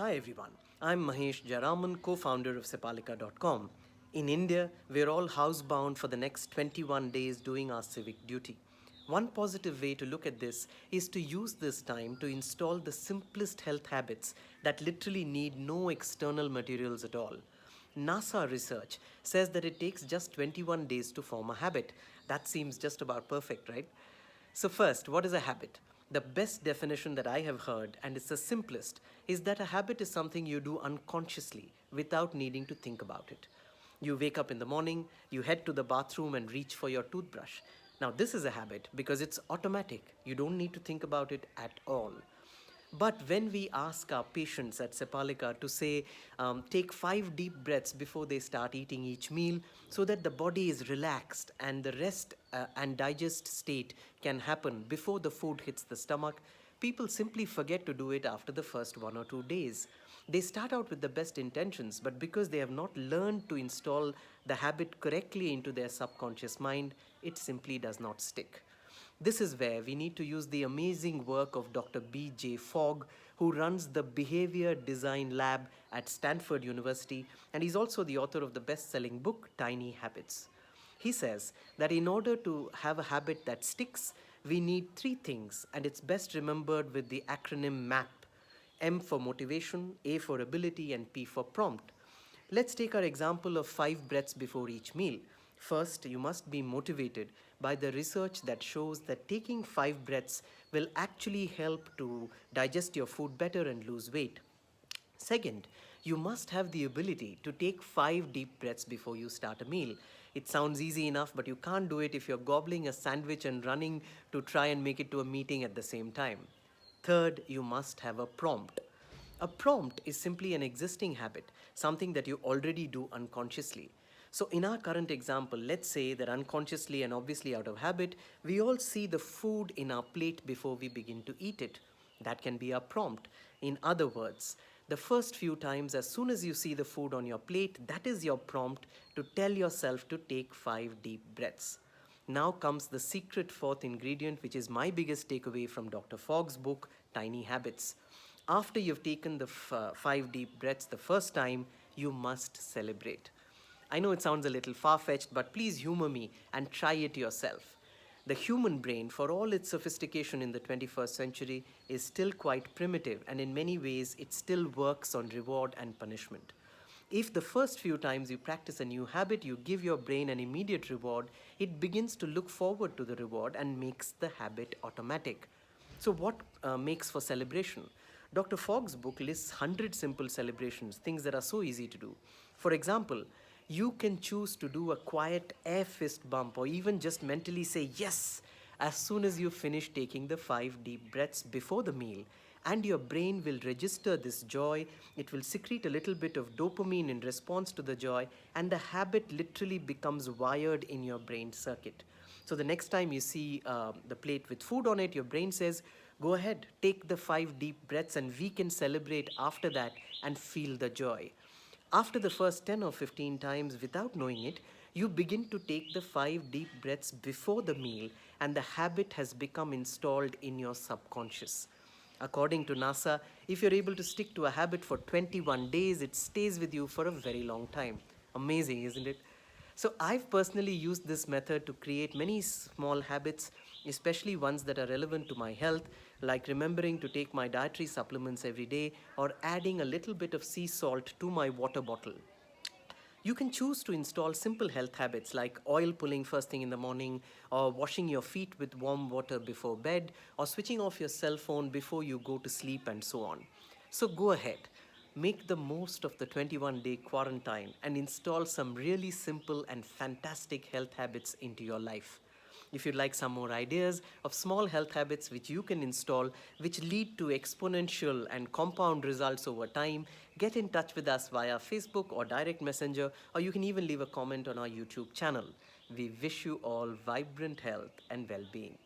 Hi everyone, I'm Mahesh Jaraman, co-founder of Sepalika.com. In India, we're all housebound for the next 21 days doing our civic duty. One positive way to look at this is to use this time to install the simplest health habits that literally need no external materials at all. NASA research says that it takes just 21 days to form a habit. That seems just about perfect, right? So, first, what is a habit? The best definition that I have heard, and it's the simplest, is that a habit is something you do unconsciously without needing to think about it. You wake up in the morning, you head to the bathroom and reach for your toothbrush. Now, this is a habit because it's automatic. You don't need to think about it at all. But when we ask our patients at Sepalika to say, take 5 deep breaths before they start eating each meal so that the body is relaxed and the rest and digest state can happen before the food hits the stomach, people simply forget to do it after the first 1 or 2 days. They start out with the best intentions, but because they have not learned to install the habit correctly into their subconscious mind, it simply does not stick. This is where we need to use the amazing work of Dr. B.J. Fogg, who runs the Behaviour Design Lab at Stanford University, and he's also the author of the best selling book, Tiny Habits. He says that in order to have a habit that sticks, we need three things, and it's best remembered with the acronym MAP: M for motivation, A for ability, and P for prompt. Let's take our example of 5 breaths before each meal. First, you must be motivated by the research that shows that taking 5 breaths will actually help to digest your food better and lose weight. Second, you must have the ability to take 5 deep breaths before you start a meal. It sounds easy enough, but you can't do it if you're gobbling a sandwich and running to try and make it to a meeting at the same time. Third, you must have a prompt. A prompt is simply an existing habit, something that you already do unconsciously. So, in our current example, let's say that unconsciously and obviously out of habit, we all see the food in our plate before we begin to eat it. That can be our prompt. In other words, the first few times, as soon as you see the food on your plate, that is your prompt to tell yourself to take 5 deep breaths. Now comes the secret fourth ingredient, which is my biggest takeaway from Dr. Fogg's book, Tiny Habits. After you've taken the 5 deep breaths the first time, you must celebrate. I know it sounds a little far fetched, but please humor me and try it yourself. The human brain, for all its sophistication in the 21st century, is still quite primitive, and in many ways, it still works on reward and punishment. If the first few times you practice a new habit, you give your brain an immediate reward, it begins to look forward to the reward and makes the habit automatic. So, what makes for celebration? Dr. Fogg's book lists 100 simple celebrations, things that are so easy to do. For example, you can choose to do a quiet air fist bump or even just mentally say yes as soon as you finish taking the 5 deep breaths before the meal. And your brain will register this joy. It will secrete a little bit of dopamine in response to the joy, and the habit literally becomes wired in your brain circuit. So the next time you see the plate with food on it, your brain says, go ahead, take the 5 deep breaths, and we can celebrate after that and feel the joy. After the first 10 or 15 times without knowing it, you begin to take the 5 deep breaths before the meal, and the habit has become installed in your subconscious. According to NASA, if you're able to stick to a habit for 21 days, it stays with you for a very long time. Amazing, isn't it? So, I've personally used this method to create many small habits, especially ones that are relevant to my health, like remembering to take my dietary supplements every day or adding a little bit of sea salt to my water bottle. You can choose to install simple health habits like oil pulling first thing in the morning, or washing your feet with warm water before bed, or switching off your cell phone before you go to sleep, and so on. So go ahead, make the most of the 21-day quarantine and install some really simple and fantastic health habits into your life. If you'd like some more ideas of small health habits which you can install, which lead to exponential and compound results over time, get in touch with us via Facebook or direct messenger, or you can even leave a comment on our YouTube channel. We wish you all vibrant health and well being.